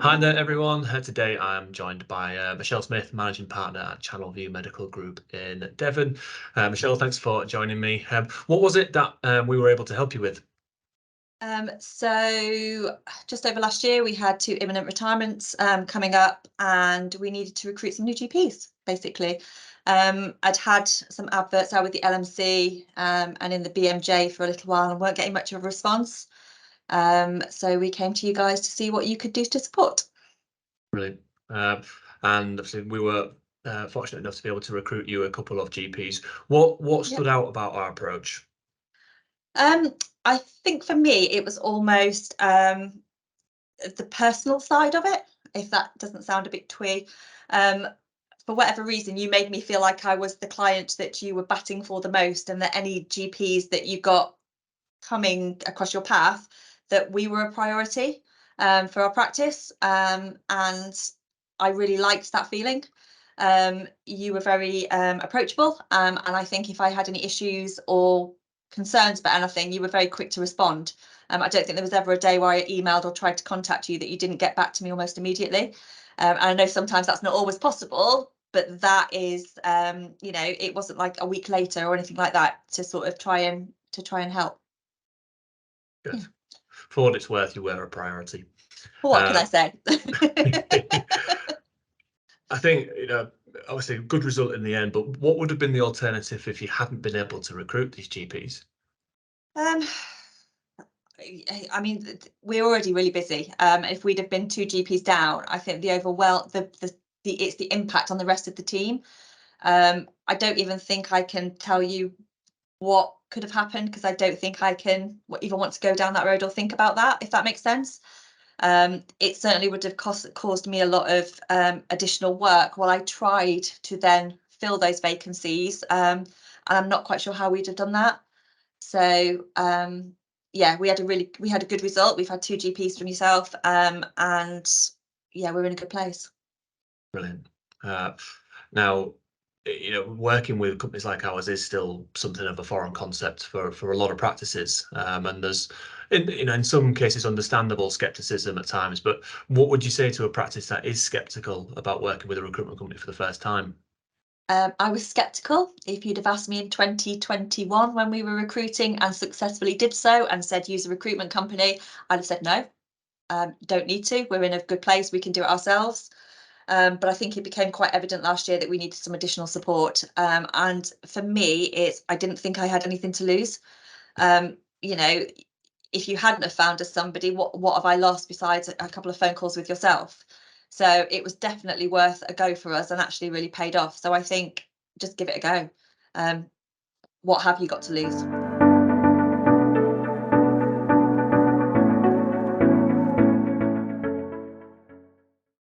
Hi there, everyone. Today I'm joined by Michelle Smith, Managing Partner at Channel View Medical Group in Devon. Michelle, thanks for joining me. What was it that we were able to help you with? So just over last year, we had 2 imminent retirements coming up, and we needed to recruit some new GPs, basically. I'd had some adverts out with the LMC and in the BMJ for a little while and weren't getting much of a response. So we came to you guys to see what you could do to support. Brilliant. And obviously we were fortunate enough to be able to recruit you a couple of GPs. What stood out about our approach? I think for me, it was almost the personal side of it, if that doesn't sound a bit twee. For whatever reason, you made me feel like I was the client that you were batting for the most, and that any GPs that you got coming across your path, that we were a priority for our practice. And I really liked that feeling. You were very approachable, and I think if I had any issues or concerns about anything, you were very quick to respond. I don't think there was ever a day where I emailed or tried to contact you that you didn't get back to me almost immediately. And I know sometimes that's not always possible, but that is, it wasn't like a week later or anything like that to sort of try and help. Good. Yeah. For what it's worth, you were a priority. What can I say? I think, obviously a good result in the end, but what would have been the alternative if you hadn't been able to recruit these GPs? I mean, we're already really busy. If we'd have been 2 GPs down, I think it's the impact on the rest of the team. I don't even think I can tell you what could have happened, because I don't think I can even want to go down that road or think about that, if that makes sense. It certainly would have caused me a lot of additional work while I tried to then fill those vacancies, and I'm not quite sure how we'd have done that. So yeah, we had a good result. We've had 2 GPs from yourself, and yeah, we're in a good place. Brilliant. Now, working with companies like ours is still something of a foreign concept for a lot of practices, and there's, in some cases, understandable skepticism at times. But what would you say to a practice that is skeptical about working with a recruitment company for the first time? I was skeptical. If you'd have asked me in 2021 when we were recruiting and successfully did so and said use a recruitment company, I'd have said no. Don't need to. We're in a good place. We can do it ourselves. But I think it became quite evident last year that we needed some additional support. And for me, I didn't think I had anything to lose. If you hadn't have found us somebody, what have I lost besides a couple of phone calls with yourself? So it was definitely worth a go for us and actually really paid off. So I think just give it a go. What have you got to lose?